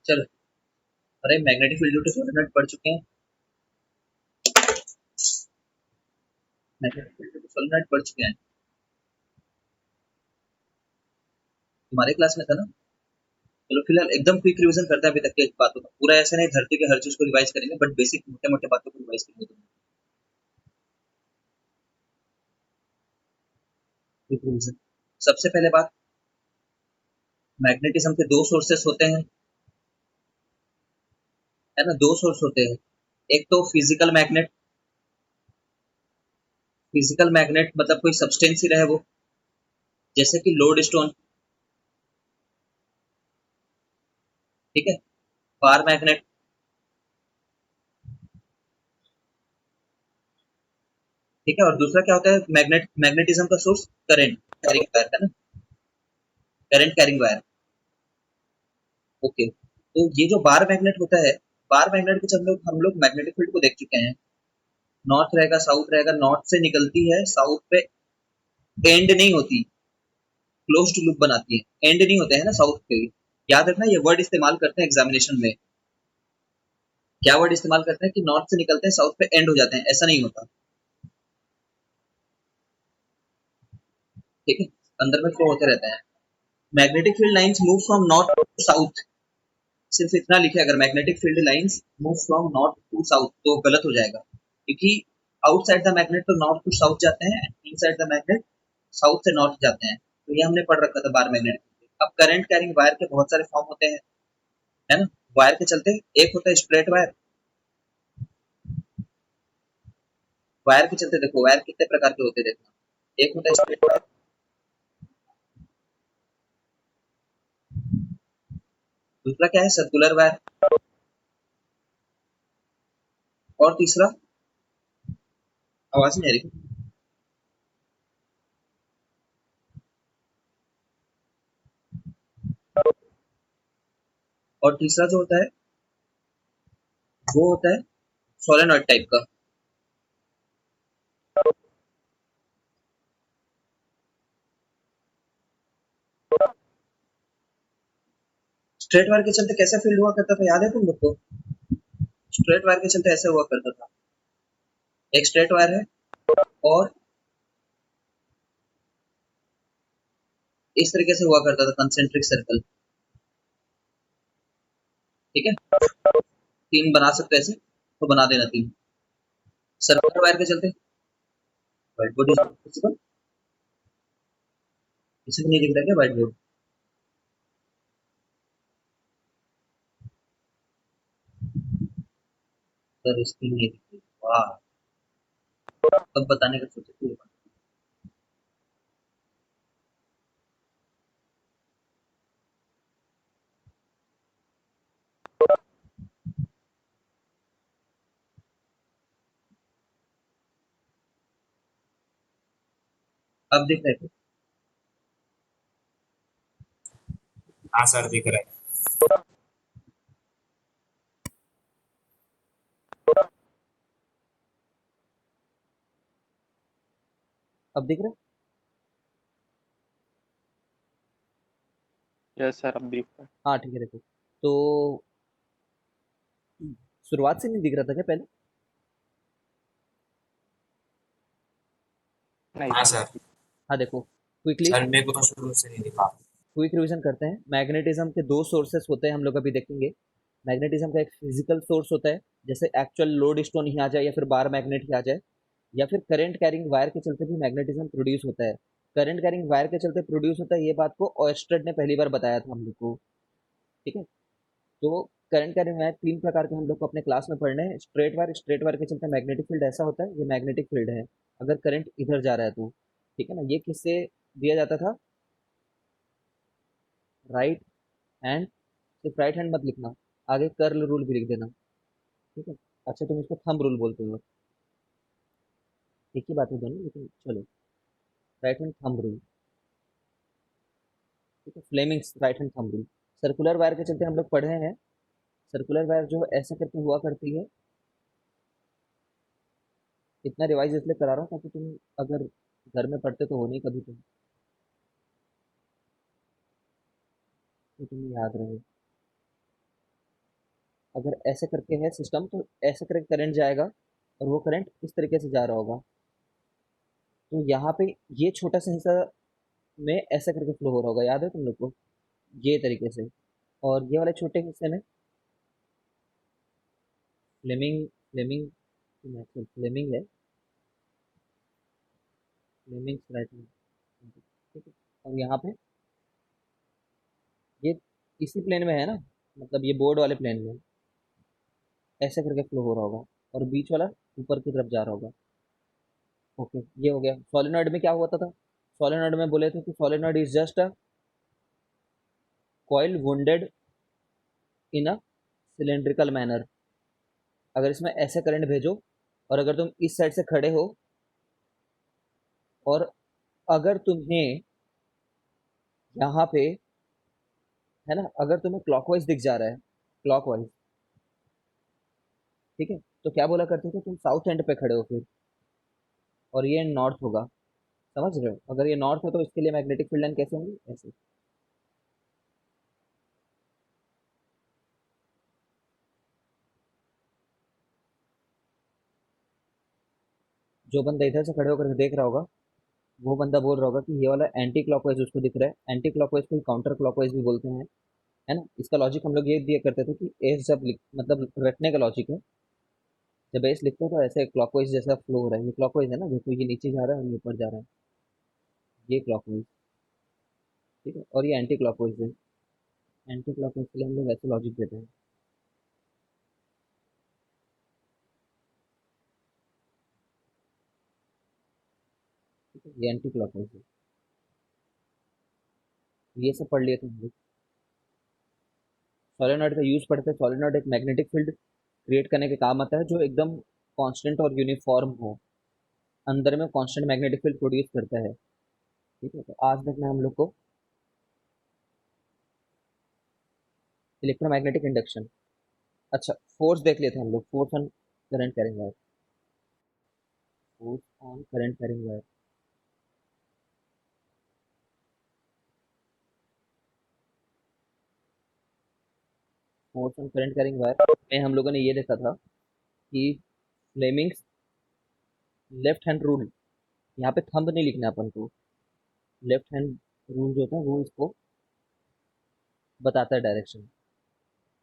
चलो, अरे magnetic field तो सोलेनोइड पढ़ चुके हैं। मैग्नेटिक फील्ड तो सोलेनोइड पढ़ चुके हैं, तुम्हारे क्लास में था ना। चलो फिलहाल एकदम क्विक रिवीजन करते हैं अभी तक की बातों का, पूरा ऐसा नहीं धरती के हर चीज को रिवाइज करेंगे, बट बेसिक मोटे मोटे बातों को रिवाइज करेंगे। क्विक रिवीजन, सबसे पहले बात, मैग्नेटिज्म के दो सोर्सेस होते हैं, है ना। दो सोर्स होते हैं, एक तो फिजिकल मैग्नेट। फिजिकल मैग्नेट मतलब कोई सब्सटेंस ही रहे वो, जैसे कि लोड स्टोन, ठीक है। बार मैग्नेट, ठीक है। और दूसरा क्या होता है, मैग्नेटिज्म का सोर्स, करंट कैरिंग वायर, है ना। Current carrying wire, okay. तो ये जो बार मैग्नेट होता है, बार मैग्नेट के जब हम लोग मैग्नेटिक फील्ड को देख चुके हैं, नॉर्थ रहेगा साउथ रहेगा, नॉर्थ से निकलती है साउथ पे, एंड नहीं होती, क्लोज्ड लूप बनाती है, एंड नहीं होते हैं ना साउथ पे। याद रखना, ये वर्ड इस्तेमाल करते हैं एग्जामिनेशन में, क्या वर्ड इस्तेमाल करते हैं कि नॉर्थ से निकलते हैं साउथ पे एंड हो जाते हैं, ऐसा नहीं होता, ठीक है। अंदर में फ्लो होते रहते हैं। Magnetic field lines move from north to south, सिर्फ इतना लिखे, अगर magnetic field lines move from north to south तो गलत हो जाएगा, क्योंकि आउटसाइड द मैग्नेट तो नॉर्थ टू साउथ जाते हैं, इनसाइड द मैग्नेट साउथ से नॉर्थ जाते हैं। तो ये हमने पढ़ रखा था बार मैग्नेट। अब करंट कैरिंग वायर के बहुत सारे फॉर्म होते हैं, है ना। वायर के चलते, एक होता है स्ट्रेट वायर। वायर के चलते देखो, वायर कितने प्रकार के होते हैं देखना, एक होता है स्ट्रेट वायर, दूसरा क्या है, सर्कुलर वायर, और तीसरा, आवाज नहीं आ रही, और तीसरा जो होता है वो होता है सोलेनॉइड टाइप का। स्ट्रेट वायर के चलते कैसा फील्ड हुआ करता था, याद है तुम लोग को। स्ट्रेट वायर के चलते ऐसे हुआ करता था, एक स्ट्रेट वायर है, और इस तरीके से हुआ करता था कंसेंट्रिक सर्कल, ठीक है। तीन बना सकते हो ऐसे, तो बना देना तीन। सर्कुलर वायर के चलते, व्हाइट बोर्ड इज विजिबल, किसी को नहीं दिख रहा क्या व्हाइट बोर्ड। सर स्क्रीन नहीं दिख रही, वाह। अब बताने का सोचे थे। अब दिख रहा है क्या? हाँ सर दिख रहा है। अब दिख रहा है। यस सर, अब दिख रहा है। हाँ ठीक है, देखो तो शुरुआत से नहीं दिख रहा था क्या पहले। नहीं हाँ सर, सर। नहीं दिख हाँ देखो, क्विकली सर मेरे को तो शुरू से नहीं दिखा। क्विक रिवीजन करते हैं। मैग्नेटिज्म के दो सोर्सेस होते हैं, हम लोग अभी देखेंगे। मैग्नेटिज्म का एक फिजिकल सोर्स होता है, जैसे एक्चुअल लोड स्टोन ही आ जाए, या फिर बार मैग्नेट ही आ जाए, या फिर करंट कैरिंग वायर के चलते भी मैग्नेटिज्म प्रोड्यूस होता है। करंट कैरिंग वायर के चलते प्रोड्यूस होता है, ये बात को ऑयस्टर्ड ने पहली बार बताया था हम लोग को, ठीक है। तो करंट कैरिंग वायर तीन प्रकार के हम लोग को अपने क्लास में पढ़ने हैं। स्ट्रेट वायर, स्ट्रेट वायर के चलते मैग्नेटिक फील्ड ऐसा होता है, ये मैग्नेटिक फील्ड है अगर करंट इधर जा रहा है तो, ठीक है ना। ये किससे दिया जाता था, राइट हैंड, सिर्फ राइट हैंड मत लिखना, आगे कर्ल रूल भी लिख देना, ठीक है। अच्छा तुम इसको थंब रूल बोलते हो, एक ही बात है दोनों, लेकिन चलो, राइट हैंड थंब रूल, ठीक है। Fleming's right hand thumb rule, circular wire के चलते हम लोग पढ़े हैं, सर्कुलर वायर जो ऐसे करके हुआ करती है। इतना रिवाइज इसलिए करा रहा हूँ ताकि तुम अगर घर में पढ़ते तो हो नहीं कभी तो तुम्हें याद रहे। अगर ऐसे करके है सिस्टम तो ऐसे करके करंट जाएगा और वो करंट इस तरीके से जा रहा होगा। तो यहाँ पे ये छोटा सा हिस्सा में ऐसे करके फ्लो हो रहा होगा, याद है तुम लोग को, ये तरीके से। और ये वाले छोटे हिस्से में फ्लेमिंग फ्लेमिंग फ्लेमिंग है, फ्लेमिंग राइट में, ठीक है। और यहाँ पे ये इसी प्लेन में है ना, मतलब ये बोर्ड वाले प्लेन में ऐसे करके फ्लो हो रहा होगा और बीच वाला ऊपर की तरफ जा रहा होगा। ओके, ये हो गया। सोलेनॉइड में क्या हुआ था? सोलेनॉइड में बोले थे कि solenoid is just a coil wounded in a cylindrical manner. अगर इसमें ऐसे करंट भेजो और अगर तुम इस साइड से खड़े हो और अगर तुम्हें यहाँ पे है ना, अगर तुम्हें क्लॉकवाइज दिख जा रहा है, क्लॉकवाइज, ठीक है, तो क्या बोला करते थे तुम, साउथ एंड पे खड़े हो फिर, और ये नॉर्थ होगा। समझ रहे हो? अगर ये नॉर्थ है तो इसके लिए मैग्नेटिक फील्ड लाइन कैसे होंगी, ऐसे। जो बंदा इधर से खड़े होकर देख रहा होगा वो बंदा बोल रहा होगा कि ये वाला एंटी क्लॉकवाइज उसको दिख रहा है। एंटी क्लॉकवाइज को काउंटर क्लॉकवाइज भी बोलते हैं, है ना। इसका लॉजिक हम लोग ये दिया करते थे कि एस जब मतलब रटने का लॉजिक है, जब एस लिखते हो तो ऐसे क्लॉकवाइज जैसा फ्लो हो रहा है, ये क्लॉकवाइज है ना, देखो ये नीचे जा रहा है और ये ऊपर जा रहा है, ये क्लॉकवाइज, ठीक है। और ये एंटी क्लॉकवाइज है, एंटी क्लॉकवाइज के लिए हम लोग ऐसे लॉजिक देते हैं, ठीक है। ये एंटी क्लॉकवाइज है। ये सब पढ़ लिए थे हम लोग। सोलेनॉइड का यूज पढ़ते हैं। सोलेनॉइड एक मैग्नेटिक फील्ड क्रिएट करने के काम आता है जो एकदम कांस्टेंट और यूनिफॉर्म हो, अंदर में कांस्टेंट मैग्नेटिक फील्ड प्रोड्यूस करता है, ठीक है। तो आज देखना है हम लोग को इलेक्ट्रोमैग्नेटिक इंडक्शन। अच्छा, फोर्स देख लेते हैं हम लोग, force on current carrying wire, force on current carrying wire. Force on current carrying wire में हम लोगों ने ये देखा था कि फ्लेमिंग्स लेफ्ट हैंड रूल, यहाँ पे थंब नहीं लिखना अपन को, लेफ्ट हैंड रूल जो होता है वो इसको बताता है डायरेक्शन।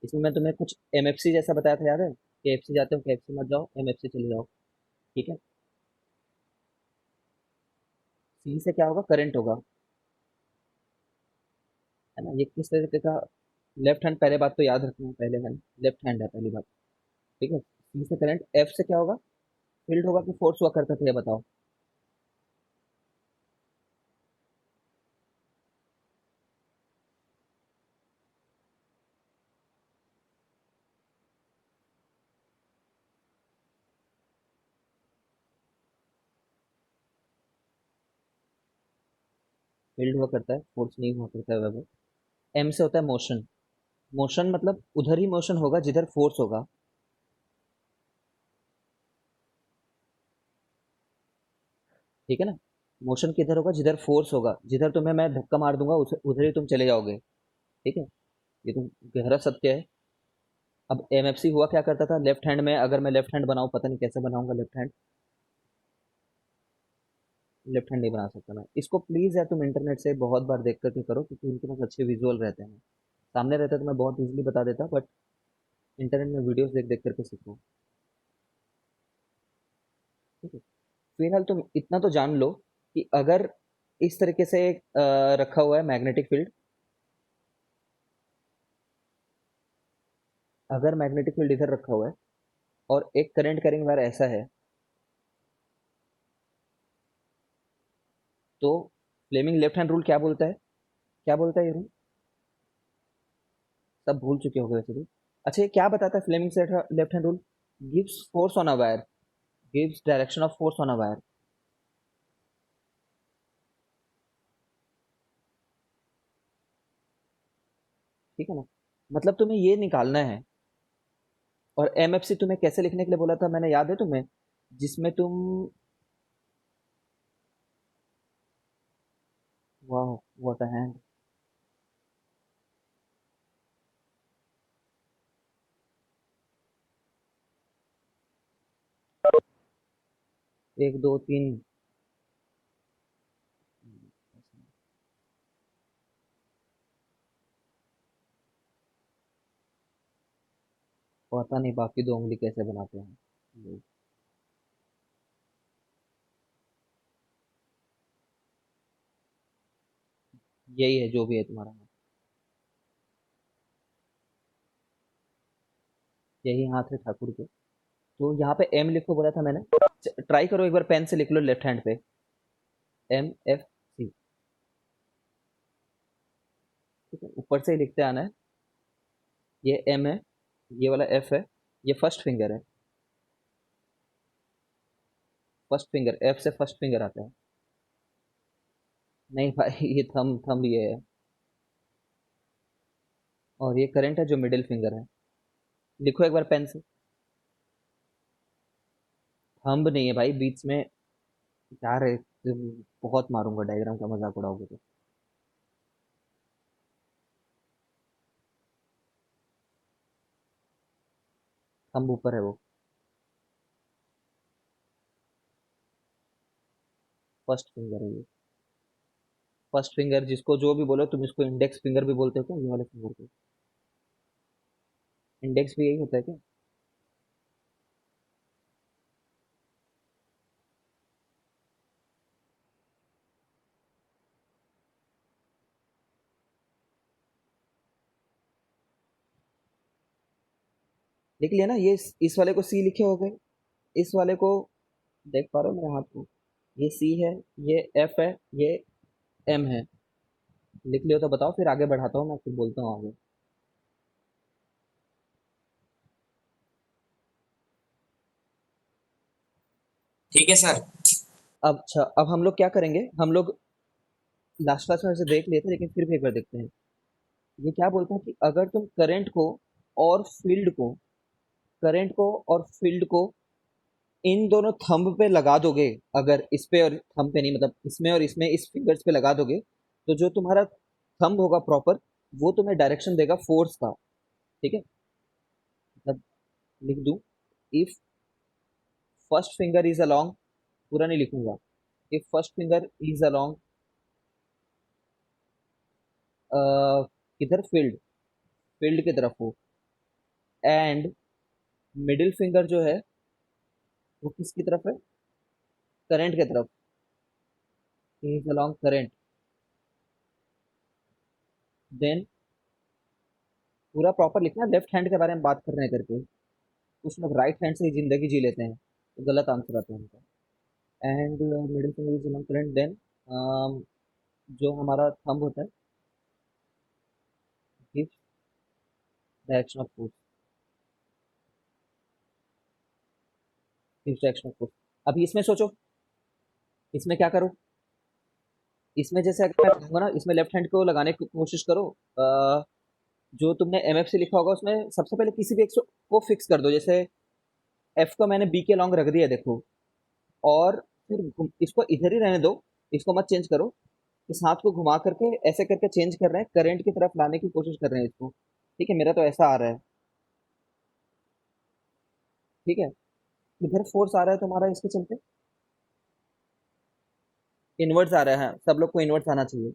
इसमें मैं तुम्हें कुछ एमएफसी जैसा बताया था, याद है? केएफसी जाते हो, केएफसी मत जाओ, एमएफसी चले जाओ, ठीक है। सी से क्या होगा, करंट होगा, है ना। ये किस तरीके का, लेफ्ट हैंड, पहले बात तो याद रखना, पहले हैंड लेफ्ट हैंड है, पहली बात, ठीक है। सी से करंट, एफ से क्या होगा, फील्ड होगा कि फोर्स हुआ करता था, ये बताओ। फील्ड हुआ करता है, फोर्स नहीं हुआ करता है वैसे। एम से होता है मोशन, मोशन मतलब उधर ही मोशन होगा जिधर फोर्स होगा, ठीक है ना। मोशन किधर होगा, जिधर फोर्स होगा, जिधर तुम्हें मैं धक्का मार दूंगा उधर ही तुम चले जाओगे, ठीक है। ये तो गहरा सत्य है। अब एमएफसी हुआ क्या करता था, लेफ्ट हैंड में अगर मैं लेफ्ट हैंड बनाऊं, पता नहीं कैसे बनाऊंगा लेफ्ट हैंड, लेफ्ट हैंड नहीं बना सकता मैं इसको, प्लीज यार तुम इंटरनेट से बहुत बार देख करके करो, क्योंकि उनके पास अच्छे विजुअल रहते हैं। सामने रहता तो मैं बहुत इजीली बता देता, बट इंटरनेट में वीडियोस देख देख करके सीखो, ठीक है। फिलहाल तुम इतना तो जान लो कि अगर इस तरीके से रखा हुआ है मैग्नेटिक फील्ड, अगर मैग्नेटिक फील्ड इधर रखा हुआ है और एक करंट कैरिंग वायर ऐसा है, तो फ्लेमिंग लेफ्ट हैंड रूल क्या बोलता है, क्या बोलता है ये रूल? सब भूल चुके होंगे वैसे भी। अच्छा, ये क्या बताता है Fleming left hand rule? Gives force on a wire, gives direction of force on a wire. ठीक है ना। मतलब तुम्हें ये निकालना है। और एमएफसी तुम्हें कैसे लिखने के लिए बोला था मैंने, याद है तुम्हें? जिसमें तुम, वाह व्हाट अ हैंड। एक दो तीन, पता नहीं बाकी दो उंगली कैसे बनाते हैं लोग। यही है जो भी है तुम्हारा हाथ, यही हाथ है ठाकुर के। तो यहाँ पे एम लिखो बोला था मैंने। ट्राई करो एक बार, पेन से लिख लो लेफ्ट हैंड पे, MFC। ठीक है, ऊपर से ही लिखते आना है। ये एम है, ये वाला एफ है, ये फर्स्ट फिंगर है। फर्स्ट फिंगर, एफ से फर्स्ट फिंगर आता है। नहीं भाई ये थंब, थंब ये है। और ये करंट है जो मिडिल फिंगर है। लिखो एक बार पेन से। थंब नहीं है भाई बीच में। यार बहुत मारूंगा, डायग्राम का मजाक उड़ाओगे तो। थंब ऊपर है वो। फर्स्ट फिंगर है ये। फर्स्ट फिंगर जिसको जो भी बोलो तुम, इसको इंडेक्स फिंगर भी बोलते हो क्या, ये वाले फिंगर को? इंडेक्स भी यही होता है क्या? लिख लिया ना ये, इस वाले को सी लिखे हो गए। इस वाले को, देख पा रहे हो मेरे हाथ को? ये सी है, ये एफ है, ये एम है। लिख लियो तो बताओ, फिर आगे बढ़ाता हूँ मैं, फिर बोलता हूँ आगे। ठीक है सर। अब अच्छा, अब हम लोग क्या करेंगे, हम लोग लास्ट क्लास में ऐसे देख लिए थे लेकिन फिर भी एक बार देखते हैं। ये क्या बोलता है कि अगर तुम करंट को और फील्ड को, करंट को और फील्ड को इन दोनों थंब पे लगा दोगे, अगर इस पे और थंब पे नहीं, मतलब इसमें और इसमें, इस फिंगर्स पे लगा दोगे, तो जो तुम्हारा थंब होगा प्रॉपर, वो तुम्हें डायरेक्शन देगा फोर्स का। ठीक है, मतलब लिख दूं, if first finger is along, पूरा नहीं लिखूंगा, if first finger is along, किधर, फील्ड, फील्ड की तरफ हो, एंड मिडिल फिंगर जो है वो किसकी तरफ है, करंट की तरफ, इज अलोंग करंट, देन पूरा प्रॉपर लिखना। लेफ्ट हैंड के बारे में बात कर रहे हैं करके, कुछ लोग राइट हैंड से ही जिंदगी जी लेते हैं, तो गलत आंसर आता है उनका। And middle finger is along current, then जो हमारा थंब होता है, give direction of force, give direction of force. अभी इसमें सोचो, इसमें क्या करो, इसमें जैसे अगर मैं कहूंगा ना, इसमें लेफ्ट हैंड को लगाने की कोशिश करो। जो तुमने एमएफ से लिखा होगा उसमें सबसे पहले किसी भी एक को फिक्स कर दो, जैसे एफ को मैंने बी के लॉन्ग रख दिया देखो। और फिर इसको इधर ही रहने दो, इसको मत चेंज करो। इस हाथ को घुमा करके ऐसे करके चेंज कर रहे हैं, करंट की तरफ लाने की कोशिश कर रहे हैं इसको। ठीक है, मेरा तो ऐसा आ रहा है। ठीक है, इधर फोर्स आ रहा है तुम्हारा इसके चलते, इनवर्ट्स आ रहा है, सब लोग को इनवर्ट्स आना चाहिए।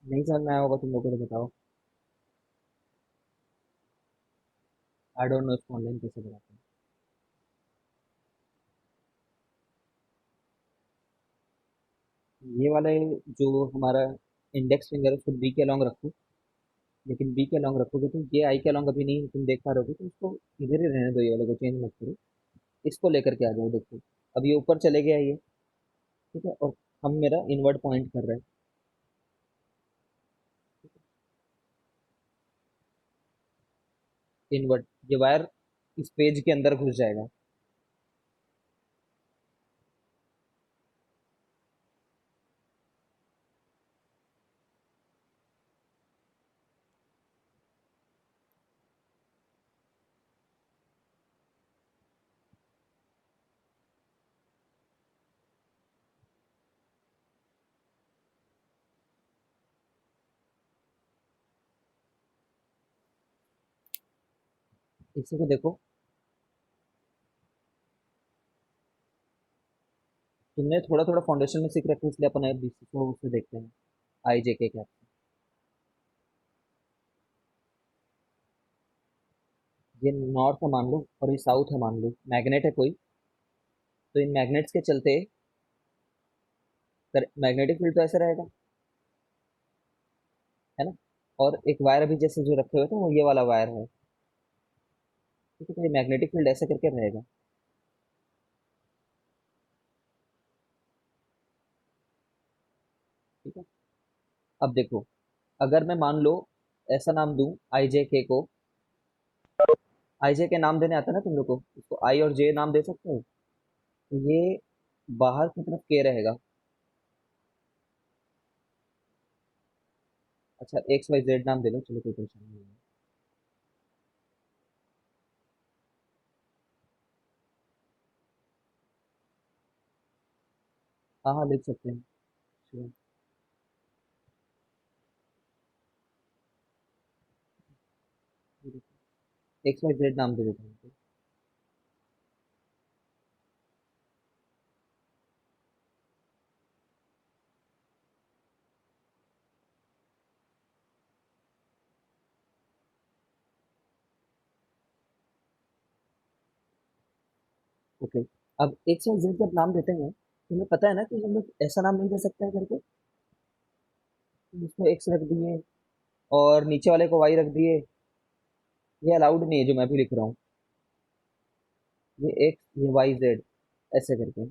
नहीं समझ में आया होगा तुम लोगों को तो बताओ। आई डोंट नो इसको ऑनलाइन कैसे बनाते हैं। ये वाले जो हमारा इंडेक्स फिंगर है उसको बी के लॉन्ग रखो, लेकिन बी के लॉन्ग रखोगे तो ये आई के लॉन्ग अभी नहीं तुम देख पा रहे हो, तो इसको इधर ही रहने दो, ये वाले को चेंज मत करो। इसको लेकर के आ जाओ, देखो अब ये ऊपर चले गया ये। ठीक है, और हम मेरा इनवर्ट पॉइंट कर रहे हैं। इनवर्ट, ये वायर इस पेज के अंदर घुस जाएगा। इसी को देखो, तुमने थोड़ा थोड़ा फाउंडेशन में सीख रखा है, इसलिए अपन अब इसको उससे देखते हैं, आई जे के क्या। ये नॉर्थ है मान लो और ये साउथ है मान लो, मैग्नेट है कोई, तो इन मैग्नेट्स के चलते मैग्नेटिक फील्ड तो ऐसे रहेगा, है ना। और एक वायर अभी जैसे जो रखे हुए थे वो ये वाला वायर है, ठीक है, तो ये मैग्नेटिक फील्ड ऐसे करके रहेगा। ठीक है, अब देखो, अगर मैं मान लो ऐसा नाम दूं आई जे के को, आई जे के नाम देने आता है ना तुम लोग को, इसको आई और जे नाम दे सकते हो, तो ये बाहर की तरफ के रहेगा। अच्छा, एक्स वाई जेड नाम दे लो, चलो कोई परेशानी नहीं है। हाँ हाँ, लिख सकते हैं। एक्स वाई जेड नाम दे देते हैं। ओके, अब एक्स वाई जेड जब नाम देते हैं, तुम्हें पता है ना कि हम लोग ऐसा नाम नहीं दे सकते हैं करके, इसको एक्स रख दिए और नीचे वाले को वाई रख दिए, ये अलाउड नहीं है जो मैं भी लिख रहा हूँ। ये एक्स, ये वाई जेड, ऐसे करके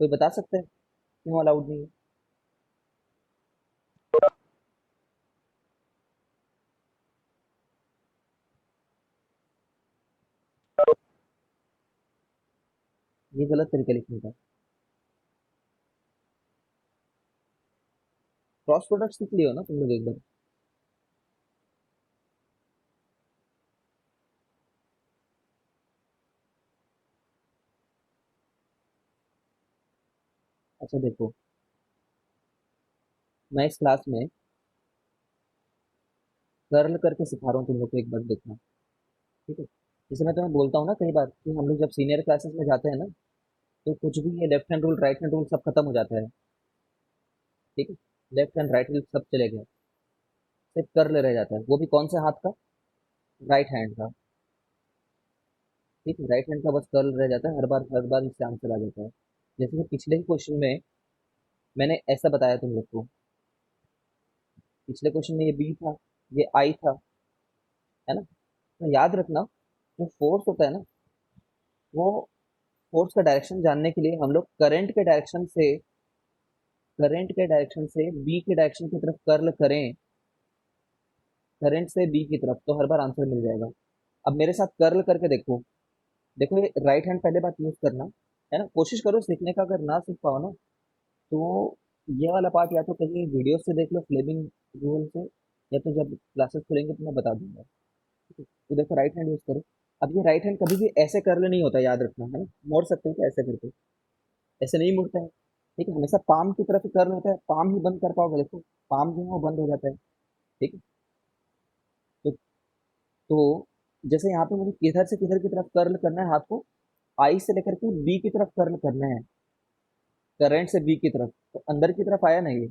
कोई बता सकता है क्यों अलाउड नहीं है? ये गलत तरीका लिखने का। क्रॉस प्रोडक्ट सीख लियो ना तुम लोग एक बार। अच्छा देखो, मैं इस क्लास में कर्ल करके सिखा रहा हूँ तुम लोग को, एक बार देखना। ठीक है, जैसे मैं तुम्हें बोलता हूँ ना कई बार कि हम लोग जब सीनियर क्लासेस में जाते हैं ना, तो कुछ भी ये left hand rule right hand rule सब खत्म हो जाता है। ठीक है, लेफ्ट हैंड राइट हैंड सब चले गए, सिर्फ कर्ल रह जाता है, वो भी कौन से हाथ का? राइट हैंड का। ठीक है, राइट हैंड का बस कर्ल रह जाता है, हर बार इससे आंसर आ जाता है। जैसे कि पिछले ही क्वेश्चन में मैंने ऐसा बताया तुम लोग को, पिछले क्वेश्चन में ये बी था, ये आई था, है ना। तो याद रखना, जो फोर्स होता है ना, वो फोर्स का डायरेक्शन जानने के लिए हम लोग करंट के डायरेक्शन से बी के डायरेक्शन की तरफ कर्ल करें, करंट से बी की तरफ, तो हर बार आंसर मिल जाएगा। अब मेरे साथ कर्ल करके देखो, देखो ये राइट हैंड पहले बात यूज करना, है ना, कोशिश करो सीखने का, अगर ना सीख पाओ ना, तो ये वाला पार्ट या तो कहीं वीडियो से देख लो फ्लेमिंग रूल से, या तो जब क्लासेस खुलेंगे तो मैं बता दूंगा। ठीक है, तो देखो राइट हैंड यूज करो। अब ये राइट हैंड कभी भी ऐसे कर्ल नहीं होता, याद रखना, है ना, मोड़ सकते हो क्या ऐसे करके? ऐसे नहीं मुड़ता है। ठीक है, हमेशा पाम की तरफ ही कर्ल होता है, पाम ही बंद कर पाओगे, देखो पाम जो है वो बंद हो जाता है। ठीक है, तो तो जैसे यहाँ पे मुझे किधर से किधर की तरफ कर्ल करना है हाथ को, आई से लेकर के बी की तरफ कर्ल करना है, करंट से बी की तरफ, तो अंदर की तरफ आया ना ये।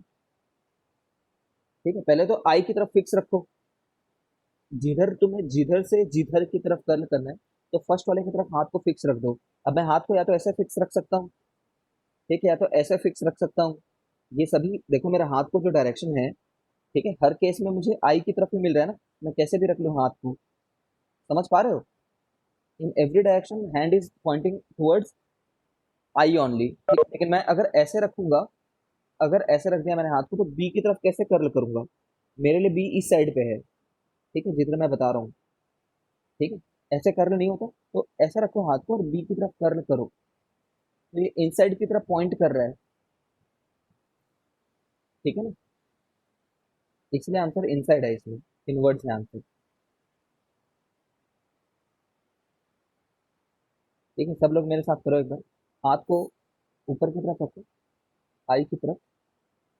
ठीक है, पहले तो आई की तरफ फिक्स रखो, जिधर तुम्हें जिधर से जिधर की तरफ कर्ल करना है, तो फर्स्ट वाले की तरफ हाथ को फिक्स रख दो। अब मैं हाथ को या तो ऐसे फिक्स रख सकता हूँ, ठीक है, या तो ऐसे फिक्स रख सकता हूँ। ये सभी देखो, मेरे हाथ को जो डायरेक्शन है, ठीक है, हर केस में मुझे आई की तरफ ही मिल रहा है ना, मैं कैसे भी रख लूँ हाथ को, समझ पा रहे हो? In every direction hand is pointing towards I only. ठीक है, लेकिन मैं अगर ऐसे रखूंगा, अगर ऐसे रख दिया मैंने हाथ को, तो बी की तरफ कैसे कर्ल करूंगा? मेरे लिए बी इस साइड पे है, ठीक है, जितना मैं बता रहा हूँ। ठीक है, ऐसे कर्ल नहीं होता, तो ऐसा रखो हाथ को और बी की तरफ कर्ल करो, तो ये इनसाइड की तरफ पॉइंट कर रहा है, ठीक है ना, इसलिए आंसर इनसाइड है, इसमें इनवर्ड्स है आंसर। ठीक है, सब लोग मेरे साथ करो एक बार, हाथ को ऊपर की तरफ रखो, आई की तरफ,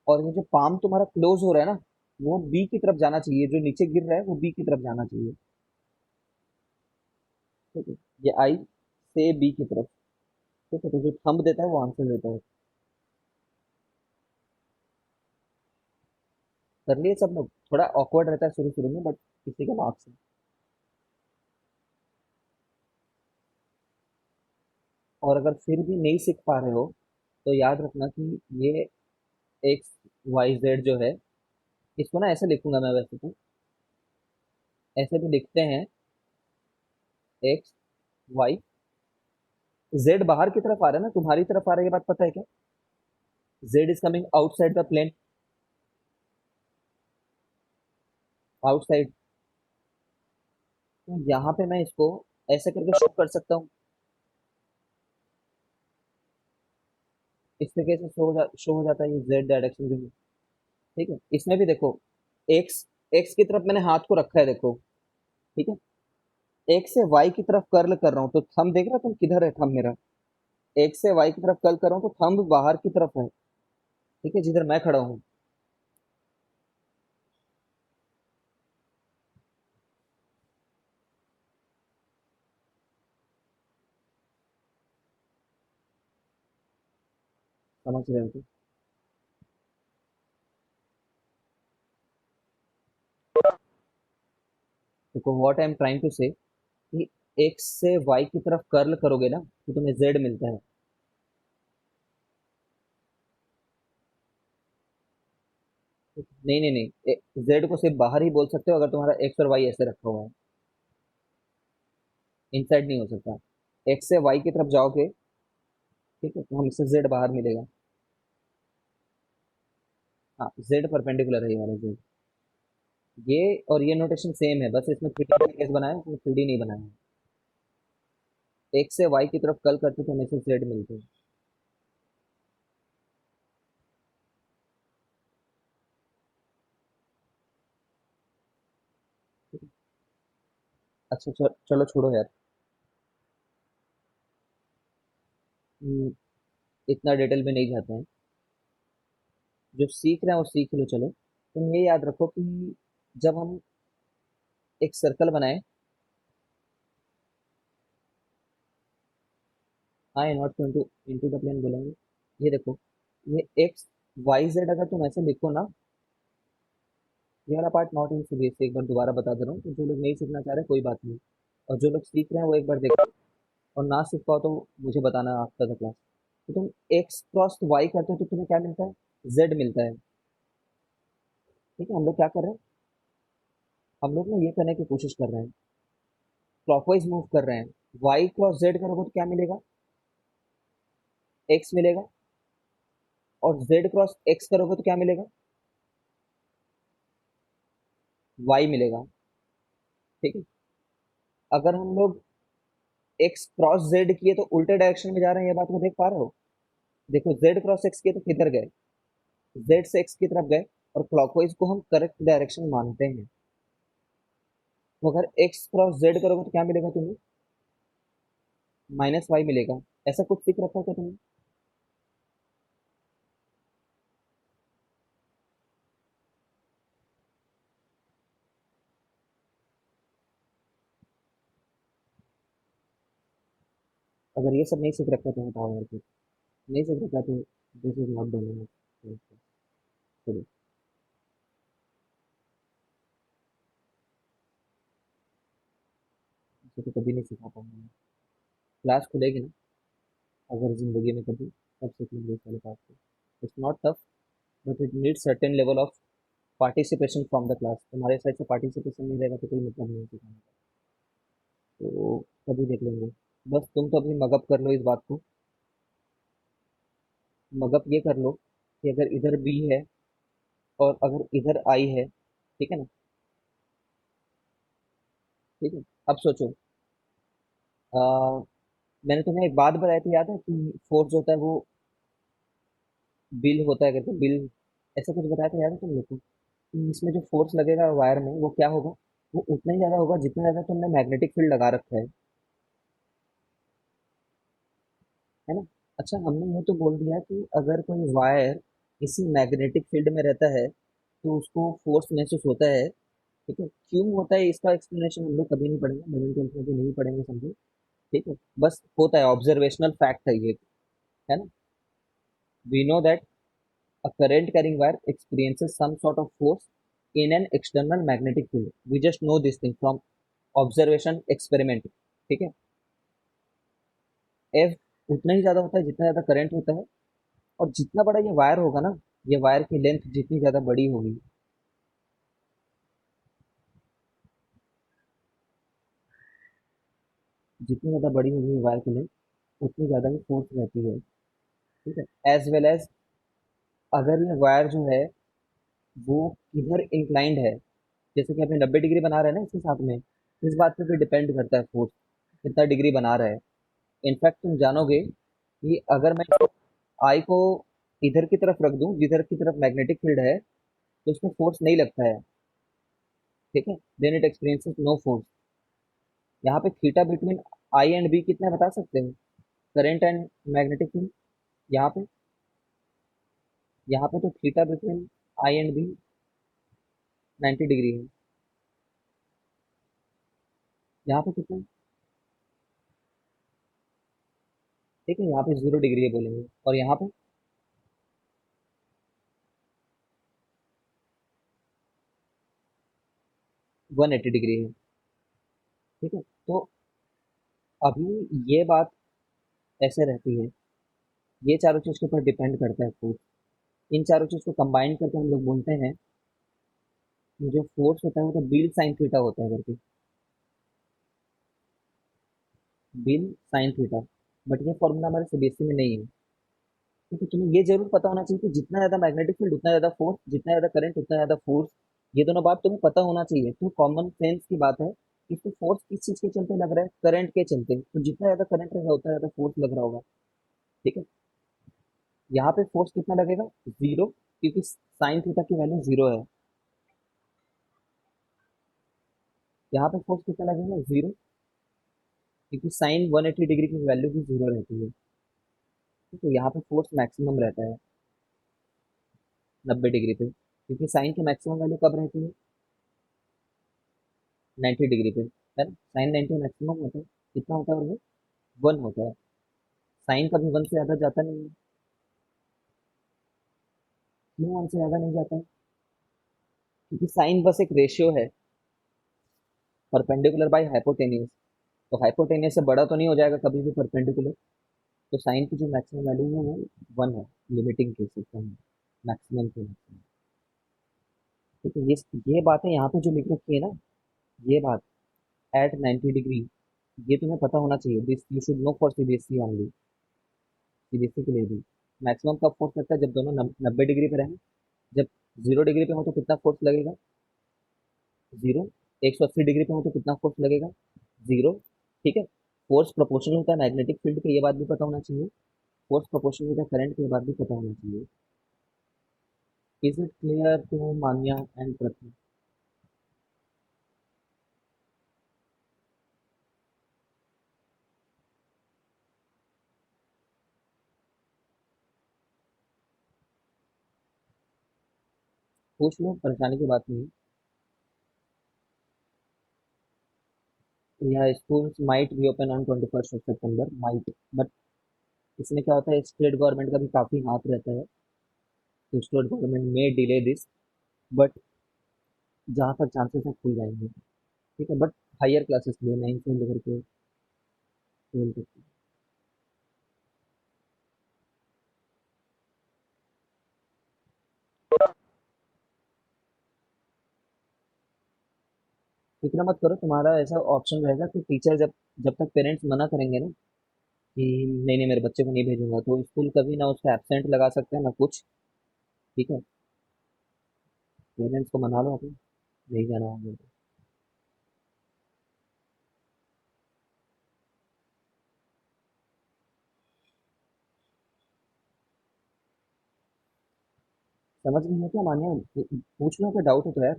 और ये जो पाम तुम्हारा क्लोज हो रहा है ना, वो बी की तरफ जाना चाहिए, जो नीचे गिर रहा है वो बी की तरफ जाना चाहिए। ठीक है, ये आई से बी की तरफ। ठीक है, तो जो थंब देता है वो आंसर देता है। कर लिए सब लोग? थोड़ा ऑकवर्ड रहता है शुरू शुरू में, बट किसी का मार्क्स है। और अगर फिर भी नहीं सीख पा रहे हो, तो याद रखना कि ये एक्स वाई जेड जो है, इसको ना ऐसे लिखूंगा मैं, वैसे तो ऐसे भी लिखते हैं, एक्स वाई, जेड बाहर की तरफ आ रहा है ना, तुम्हारी तरफ आ रहा है, ये बात पता है क्या? Z is coming outside the plane, outside. तो यहाँ पे मैं इसको ऐसे करके शो कर सकता हूँ, इस तरीके से शो हो जाता है ये जेड डायरेक्शन जो है। ठीक है, इसमें भी देखो, एक्स एक्स की तरफ मैंने हाथ को रखा है, देखो, ठीक है, एक्स से वाई की तरफ कर्ल कर रहा हूँ, तो थंब देख रहा, तुम किधर है थंब मेरा? एक्स से वाई की तरफ कर्ल कर रहा हूँ, तो थंब बाहर की तरफ है, ठीक है, जिधर मैं खड़ा हूँ। समझ रहे हो तुम? देखो, what I am trying to say, कि एक्स से वाई की तरफ कर्ल करोगे ना, तो तुम्हें जेड मिलता है। नहीं नहीं नहीं, जेड को सिर्फ बाहर ही बोल सकते हो अगर तुम्हारा एक्स और वाई ऐसे रखा हुआ है, इनसाइड नहीं हो सकता। एक्स से वाई की तरफ जाओगे, ठीक है, तो हम इससे जेड बाहर मिलेगा। हाँ, जेड परपेंडिकुलर है, ये वाला जेड। ये और ये नोटेशन सेम है, बस इसमें 3D का केस बनाया है, इसमें 3D नहीं बनाया है। एक्स से वाई की तरफ कल करते तो हमें से जेड मिलते हैं। अच्छा, चलो छोड़ो यार। हम्म, इतना डिटेल में नहीं जाते हैं, जो सीख रहे हैं वो सीख लो। चलो, तुम ये याद रखो कि जब हम एक सर्कल बनाए, हाँ, not into into the plane बोलेंगे, ये देखो, ये एक्स वाई जेड अगर तुम ऐसे लिखो ना, ये वाला पार्ट नॉट इन सीरीज, एक बार दोबारा बता दे रहा हूँ, तो जो लोग नहीं सीखना चाह रहे कोई बात नहीं, और जो लोग सीख रहे हैं वो एक बार देखो, और ना सीख पाओ तो मुझे बताना आफ्टर द क्लास। तो तुम एक्स क्रॉस वाई करते हो तो तुम्हें क्या मिलता है? जेड मिलता है। ठीक है, हम लोग क्या कर रहे हैं, हम लोग ना ये करने की कोशिश कर रहे हैं, क्लॉकवाइज मूव कर रहे हैं। वाई क्रॉस जेड करोगे तो क्या मिलेगा? एक्स मिलेगा। और जेड क्रॉस एक्स करोगे तो क्या मिलेगा? वाई मिलेगा। ठीक है, अगर हम लोग एक्स क्रॉस जेड किए तो उल्टे डायरेक्शन में जा रहे हैं, ये बात को देख पा रहे हो? देखो, जेड क्रॉस एक्स किए तो किधर गए? जेड से एक्स की तरफ गए, और क्लॉकवाइज को हम करेक्ट डायरेक्शन मानते हैं। तो अगर एक्स क्रॉस जेड करोगे तो क्या मिलेगा तुम्हें? माइनस वाई मिलेगा। ऐसा कुछ सीख रखा है क्या तुमने? अगर ये सब नहीं सीख रखा तो बताओ यार कुछ। नहीं सीख रखा तो दिस इज नॉट डन। चलो, इसे तो कभी नहीं सिखा पाऊंगा। क्लास खुलेगी ना, अगर जिंदगी में कभी, तब सीख लेंगे इस वाले पार्ट को। It's not tough, but it need certain level of participation from the class. तुम्हारे साइड से पार्टिसिपेशन नहीं रहेगा तो कोई मतलब नहीं सिखाने का। तो कभी देख लेंगे। बस तुम तो अभी मगअप कर लो इस बात को, मगअप ये कर लो कि अगर इधर बी है और अगर इधर आई है, ठीक है ना, ठीक है, अब सोचो, आ, मैंने तुम्हें एक बात बताई थी, याद है कि फोर्स होता है वो बिल होता है करके, बिल ऐसा कुछ बताया था, याद है तुम लोग को? कि इसमें जो फोर्स लगेगा वायर में वो क्या होगा, वो उतना ही ज्यादा होगा जितना ज्यादा तुमने मैग्नेटिक फील्ड लगा रखा है ना? अच्छा, हमने ये तो बोल दिया कि अगर कोई वायर इसी मैग्नेटिक फील्ड में रहता है तो उसको फोर्स महसूस होता है। ठीक है, क्यों होता है इसका एक्सप्लेनेशन हम लोग कभी नहीं पढ़ेंगे, मिडिल ट्वेल्थ में भी नहीं पढ़ेंगे, समझो। ठीक है, बस होता है, ऑब्जर्वेशनल फैक्ट है ये, है ना? We know that a current carrying wire experiences some sort of force in an external magnetic field. We just know this thing from observation experiment. ठीक है, F उतना ही ज्यादा होता है जितना ज्यादा करंट होता है, और जितना बड़ा ये वायर होगा ना, ये वायर की लेंथ जितनी ज्यादा बड़ी होगी, जितनी ज्यादा बड़ी होगी वायर की लेंथ, उतनी ज्यादा ही फोर्स रहती है। ठीक है, एज वेल एज अगर ये वायर जो है वो किधर इंक्लाइंड है, जैसे कि अपने 90 डिग्री बना रहे हैं ना इसके साथ में, इस बात पे भी डिपेंड करता है फोर्स कितना डिग्री बना रहा है। इनफैक्ट तुम जानोगे कि अगर मैं आई को इधर की तरफ रख दूं जिधर की तरफ मैग्नेटिक फील्ड है, तो उसमें फोर्स नहीं लगता है। ठीक है, then it experiences no force. यहाँ पे theta between I and B कितना है बता सकते हो? करंट एंड मैग्नेटिक फील्ड, यहाँ पे, यहाँ पे तो theta between I and B 90 degree है। यहाँ पे कितना है? ठीक है, यहाँ पे 0 डिग्री है बोलेंगे, और यहाँ पे 180 डिग्री है। ठीक है, तो अभी ये बात ऐसे रहती है, ये चारों चीज के ऊपर डिपेंड करता है फोर्स। इन चारों चीज को कंबाइन करके हम लोग बोलते हैं कि जो फोर्स होता है वो तो बिल साइन थीटा होता है करके, बिल साइन थीटा। बट ये फॉर्मूला हमारे सीबीएसई में नहीं है। क्योंकि तुम्हें ये जरूर पता होना चाहिए कि जितना ज्यादा मैग्नेटिक फील्ड उतना ज्यादा फोर्स, जितना ज्यादा करंट उतना ज्यादा फोर्स। ये दोनों बात तुम्हें पता होना चाहिए, तो कॉमन सेंस की बात है कि इसको फोर्स किस चीज के चलते लग रहा है, करंट के चलते, तो जितना ज्यादा करंट रहेगा उतना ज्यादा फोर्स लग रहा होगा। ठीक है, यहाँ पे फोर्स कितना लगेगा? 0, क्योंकि साइन थीटा की वैल्यू 0 है। यहाँ पे फोर्स कितना लगेगा? 0, क्योंकि साइन 180 डिग्री की वैल्यू भी 0 रहती है। तो यहाँ पे फोर्स मैक्सिमम रहता है 90 डिग्री पे, क्योंकि साइन की मैक्सिमम वैल्यू कब रहती है? 90 डिग्री पे, है ना? साइन 90 मैक्सिमम होता है, कितना होता है, और वो 1 होता है। साइन कभी 1 से ज्यादा जाता नहीं है। क्यों 1 से ज्यादा नहीं जाता है? क्योंकि साइन बस एक रेशियो है, परपेंडिकुलर बाय हाइपोटेन्यूज। तो हाइपोटेन्यूज से बड़ा तो नहीं हो जाएगा कभी भी परपेंडिकुलर। तो साइन की जो मैक्सिमम वैल्यू है वो 1 है, लिमिटिंग केस एकदम, मैक्सिमम टू मैक्सिमम। ठीक है, ये बातें यहाँ पे जो लिख रखी है ना, ये बात एट 90 डिग्री, ये तुम्हें पता होना चाहिए, this you should know for CBSE only, CBSE के लिए भी। मैक्सिमम कब फोर्स लगता है? जब दोनों 90 डिग्री पे रहें। जब 0 डिग्री पे हो तो कितना फोर्स लगेगा? 0। 180 डिग्री पे हो तो कितना फोर्स लगेगा? 0। ठीक है, फोर्स प्रोपोर्शनल होता है मैग्नेटिक फील्ड के, ये बात भी पता होना चाहिए। फोर्स प्रोपोर्शनल होता है करंट के, ये बात भी पता होना चाहिए। Is it clear to Manya and Pratham? पूछ लो, परेशानी की बात नहीं है। यह schools might be open on 21 सितंबर, माइट, बट इसमें क्या होता है, स्टेट गवर्नमेंट का भी काफी हाथ रहता है, तो स्टेट गवर्नमेंट में डिले दिस, बट जहाँ तक चांसेस है खुल जाएंगे। ठीक है, बट हायर क्लासेस के लिए 9 से लेकर के 12 तक। फिक्र मत करो, तुम्हारा ऐसा ऑप्शन रहेगा कि टीचर जब जब तक पेरेंट्स मना करेंगे ना कि नहीं नहीं मेरे बच्चे को नहीं भेजूंगा, तो स्कूल कभी ना उसका एब्सेंट लगा सकते हैं ना कुछ। ठीक है, पेरेंट्स को मना लो अपने, नहीं जाना होगा। समझ नहीं है क्या मान्या? पूछ लो, कोई डाउट हो तो यार।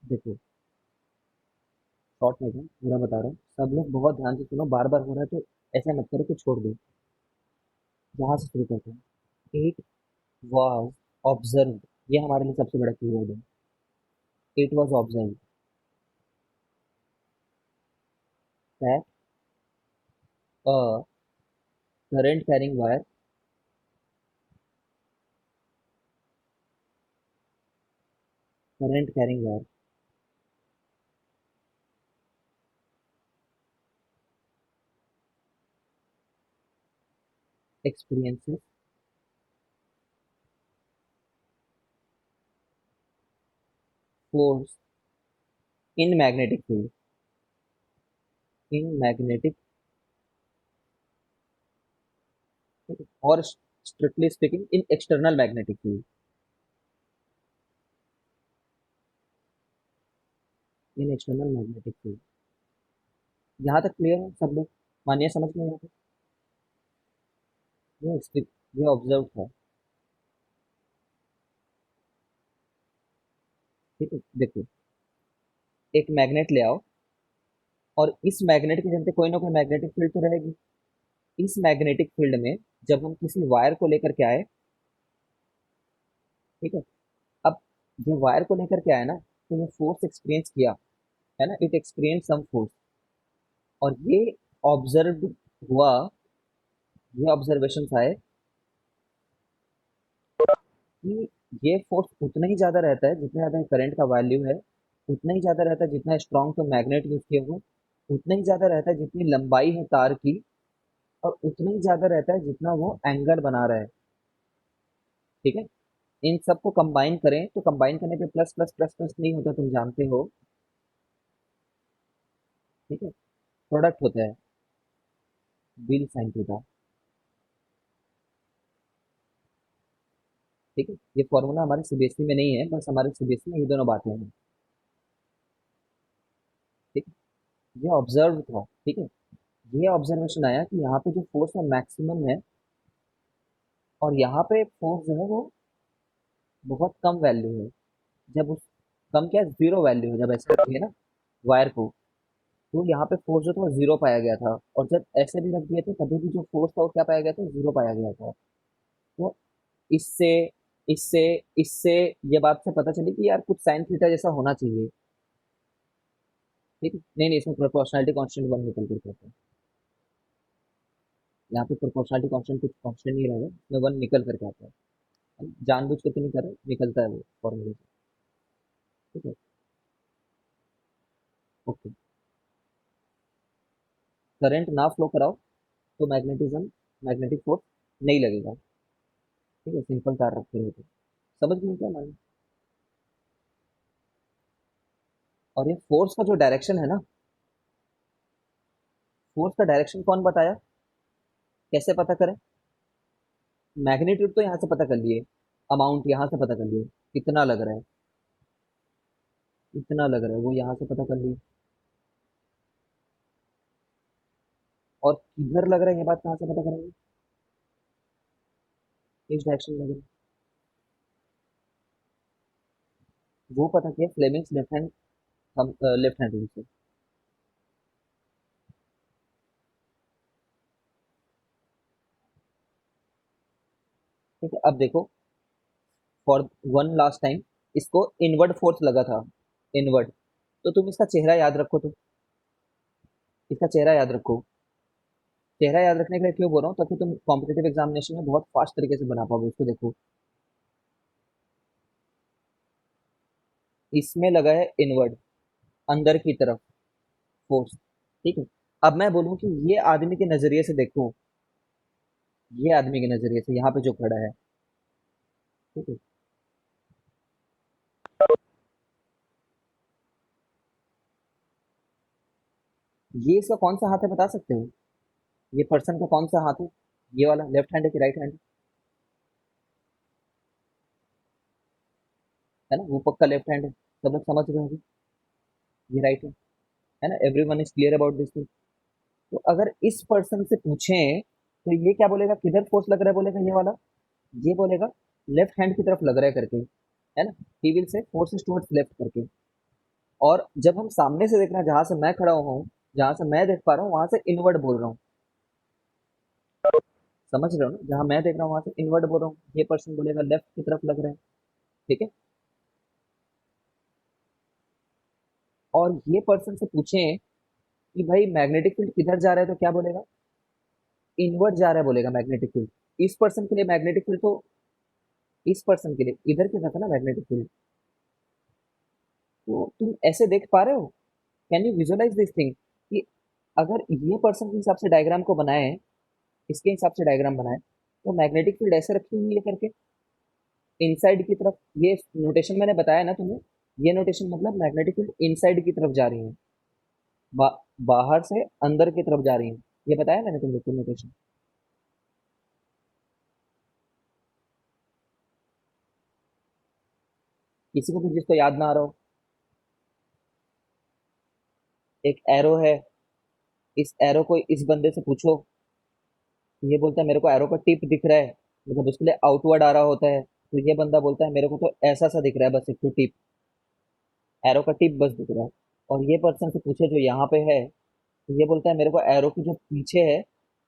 देखो, शॉर्ट में क्या पूरा बता रहा हूँ, सब लोग बहुत ध्यान से सुनो, बार बार हो रहा है तो ऐसा मत करो कि छोड़ दो। यहाँ से शुरू करते हैं। इट वॉज ऑब्जर्व, ये हमारे लिए सबसे बड़ा कीवर्ड है। It was observe that a current carrying wire, current carrying wire experiences force in magnetic field, in magnetic, or strictly speaking in external magnetic field, in external magnetic field। यहाँ तक clear है सब लोग? मानिए समझ में यहाँ पे? ये ऑब्जर्व था। ठीक है, देखो, एक मैग्नेट ले आओ, और इस मैग्नेट के चलते कोई ना कोई मैग्नेटिक फील्ड तो रहेगी। इस मैग्नेटिक फील्ड में जब हम किसी वायर को लेकर के आए, ठीक है, अब ये वायर को लेकर के आए ना, तो ये फोर्स एक्सपीरियंस किया, है ना, इट एक्सपीरियंस सम फोर्स, और ये ऑब्जर्व हुआ, ये ऑब्जर्वेशन आए कि ये फोर्स उतना ही ज्यादा रहता है जितना ज्यादा करंट का वैल्यू है, उतना ही ज्यादा रहता है जितना स्ट्रॉन्ग तो मैग्नेट यूज किए हो, उतना ही ज्यादा रहता है जितनी लंबाई है तार की, और उतना ही ज्यादा रहता है जितना वो एंगल बना रहा है। ठीक है, इन सबको कंबाइन करें तो कंबाइन करने पे प्लस प्लस प्लस प्लस नहीं होता, तुम जानते हो। ठीक है, प्रोडक्ट होता है, बिल साइन थीटा। ठीक है, ये फॉर्मूला हमारे सीबीएसई में नहीं है, बस हमारे सीबीएसई में ये दोनों बातें हैं। ठीक है, ये ऑब्जर्व था। ठीक है, ये ऑब्जर्वेशन आया कि यहाँ पे जो फोर्स है मैक्सिमम है, और यहाँ पे फोर्स जो है वो बहुत कम वैल्यू है। जब उस कम क्या, जीरो वैल्यू है, जब ऐसे रखिए ना वायर को, तो यहाँ पे फोर्स जो था वो जीरो पाया गया था, और जब ऐसे भी रख दिए थे तभी भी जो फोर्स था वो क्या पाया गया था, जीरो पाया गया था। तो इससे इससे इससे ये बात से पता चली कि यार कुछ साइन थीटा जैसा होना चाहिए। ठीक है, नहीं नहीं, इसमें प्रोपोर्शनैलिटी कांस्टेंट वन निकल करके आता है। यहाँ पे प्रोपोर्शनैलिटी कांस्टेंट कुछ कांस्टेंट नहीं रहेगा, इसमें वन निकल करके आता है। हम जानबूझ करके नहीं कर रहे, निकलता है वो फॉर्मूले से। ठीक है, ओके। करंट ना फ्लो कराओ तो मैग्नेटिक फोर्स नहीं लगेगा। ठीक है, सिंपल तार रखे रहो तो समझ में क्या माने। और ये फोर्स का जो डायरेक्शन है ना, फोर्स का डायरेक्शन कौन बताया, कैसे पता करें? मैग्नीट्यूड तो यहाँ से पता कर लिए, अमाउंट यहाँ से पता कर लिए, कितना लग रहा है, इतना लग रहा है, वो यहाँ से पता कर लिए। और किधर लग रहा है ये बात कहाँ से पता करेंगे? इस डायरेक्शन में लग रहा है, वो पता किया फ्लेमिंग्स लेफ्ट हैंड, हम लेफ्ट हैंड रूल से। ठीक है, अब देखो, फॉर वन लास्ट टाइम, इसको इनवर्ड फोर्स लगा था, इनवर्ड। तो तुम इसका चेहरा याद रखो, तो इसका चेहरा याद रखो। चेहरा याद रखने के लिए क्यों बोल रहा हूँ, ताकि तुम कॉम्पिटेटिव एग्जामिनेशन में बहुत फास्ट तरीके से बना पाओगे उसको। देखो, इसमें लगा है इनवर्ड, अंदर की तरफ फोर्स। ठीक है, अब मैं बोलूँ कि ये आदमी के नजरिए से देखो, ये आदमी के नजरिए से यहाँ पे जो खड़ा है, ठीक है, ये इसका कौन सा हाथ है बता सकते हो? ये पर्सन का कौन सा हाथ है? ये वाला लेफ्ट हैंड है कि राइट हैंड? है ना, वो पक्का लेफ्ट हैंड है। सब लोग समझ रहे होंगे, ये राइट है ना? Everyone is clear about this thing. तो अगर इस पर्सन से पूछें तो ये क्या बोलेगा, किधर फोर्स लग रहा है बोलेगा, ये वाला, ये बोलेगा लेफ्ट हैंड की तरफ लग रहा है करके, है ना? He will say force is towards left करके। और जब हम सामने से देख रहे हैं, जहां से मैं खड़ा हूँ, जहां से मैं देख पा रहा हूँ, वहां से इनवर्ड बोल रहा हूँ। समझ रहे हो ना? जहां मैं देख रहा हूँ वहां से इनवर्ड बोल रहा हूँ, ये पर्सन बोलेगा लेफ्ट की तरफ लग रहा है। ठीक है। और ये पर्सन से पूछें कि भाई मैग्नेटिक फील्ड किधर जा रहा है, तो क्या बोलेगा, इनवर्ड जा रहा है बोलेगा मैग्नेटिक फील्ड। इस पर्सन के लिए मैग्नेटिक फील्ड तो, इस पर्सन के लिए इधर की तरफ है ना मैग्नेटिक फील्ड। तो तुम ऐसे देख पा रहे हो, can you visualise this thing कि अगर ये पर्सन के हिसाब से डायग्राम को बनाए, इसके हिसाब से डायग्राम बनाए, तो मैग्नेटिक फील्ड ऐसे रखी हुई है करके इनसाइड की तरफ। ये नोटेशन मैंने बताया ना तुम्हें, ये नोटेशन मतलब मैग्नेटिक फील्ड इनसाइड की तरफ जा रही है, बा, बाहर से अंदर की तरफ जा रही है। ये बताया मैंने तुम लोग को नोटेशन। किसी को भी जिसको याद ना आ रहा हो, एक एरो है, इस एरो को इस बंदे से पूछो, ये बोलता है मेरे को एरो का टिप दिख रहा है, मतलब उसके लिए आउटवर्ड आ रहा होता है, तो ये बंदा बोलता है मेरे को तो ऐसा सा दिख रहा है, बस एक तो टिप, एरो का टिप बस दिख रहा है। और ये पर्सन से पूछे जो यहाँ पे है, तो ये बोलता है मेरे को एरो की जो पीछे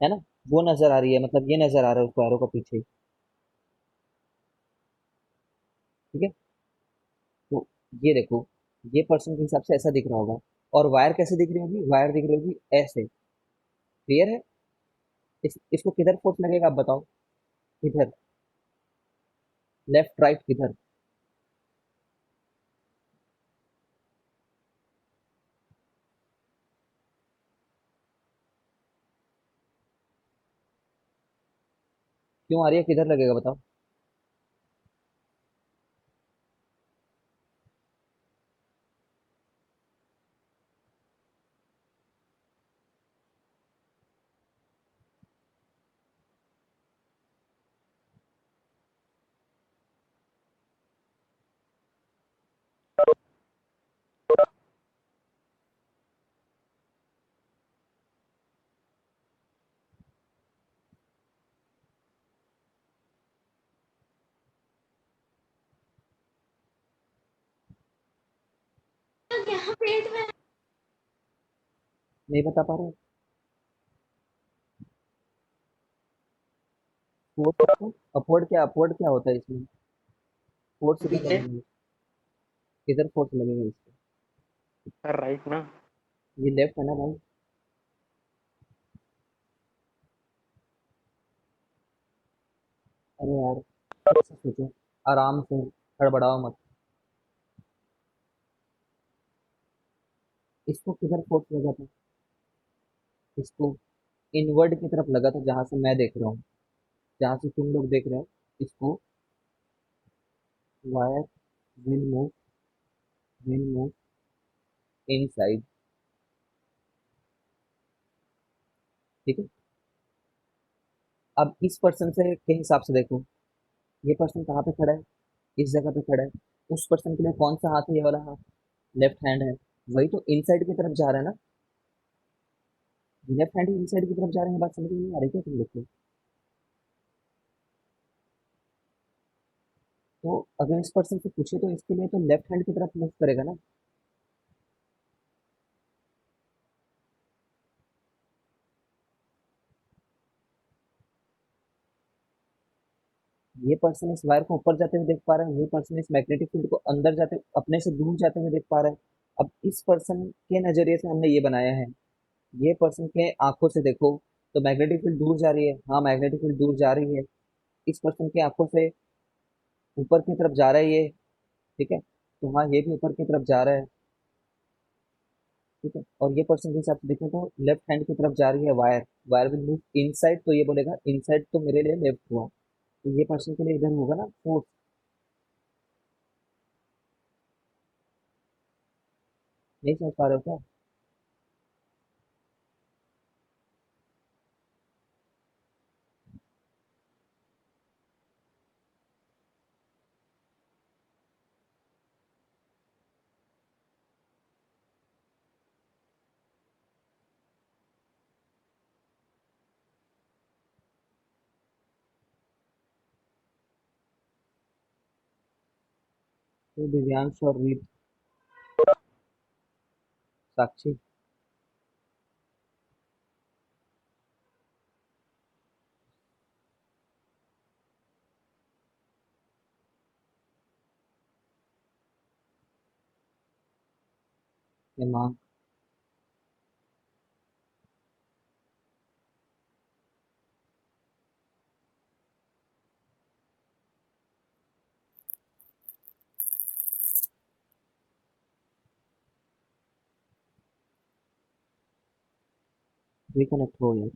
है ना, वो नजर आ रही है, मतलब ये नजर आ रहा है उसको एरो का पीछे। ठीक है। तो ये देखो, ये पर्सन के हिसाब से ऐसा दिख रहा होगा। और वायर कैसे दिख रही होगी, वायर दिख रही होगी ऐसे। क्लियर है? इसको किधर फोर्स लगेगा आप बताओ, किधर, लेफ्ट राइट किधर? क्यों आ रही है, किधर लगेगा बताओ? नहीं बता पा रहे? फोर्स, अपवर्ड क्या, अपवर्ड क्या होता है इसमें? फोर्स इधर पीछे लगेगा, इधर फोर्स लगेगा इसको। सर राइट ना। ये लेफ्ट है ना भाई? अरे यार, ऐसे सोचो, आराम से, हड़बड़ाओ मत। इसको किधर फोर्स लगा था, इसको इनवर्ड की तरफ लगा था, जहां से मैं देख रहा हूँ, जहां से तुम लोग देख रहे हो। इसको वायर विल मूव इनसाइड। ठीक है। अब इस पर्सन से के हिसाब से देखो, ये पर्सन कहाँ पे खड़ा है, इस जगह पे खड़ा है। उस पर्सन के लिए कौन सा हाथ है, ये वाला हाथ, लेफ्ट हैंड है, वही तो इनसाइड की तरफ जा रहा है ना। लेफ्ट हैंड इनसाइड की तरफ जा रहे हैं, बात समझ में नहीं आ रही क्या तुम लोग को? तो अगर इस पर्सन से पूछे तो इसके लिए तो लेफ्ट हैंड की तरफ मूव करेगा ना। ये पर्सन इस वायर को ऊपर जाते हुए देख पा रहा है, ये पर्सन इस मैग्नेटिक फील्ड को अंदर जाते, अपने से दूर जाते हुए देख पा रहा है। अब इस पर्सन के नजरिए से हमने ये बनाया है, ये पर्सन के आंखों से देखो तो मैग्नेटिक फील्ड दूर जा रही है, हाँ मैग्नेटिक फील्ड दूर जा रही है। इस पर्सन की आंखों से ऊपर की तरफ जा रहा है ये। ठीक है। तो हाँ, ये भी ऊपर की तरफ जा रहा है। ठीक है। और ये पर्सन के हिसाब से देखें तो लेफ्ट हैंड की तरफ जा रही है wire, wire will move inside, तो ये बोलेगा इनसाइड तो मेरे लिए लेफ्ट हुआ, तो ये पर्सन के लिए इधर होगा ना फोर्थ। नहीं समझ पा रहे हो क्या? तो दिव्यांश और रीत, साक्षी, हेमांग, रिकनेक्ट हो यार।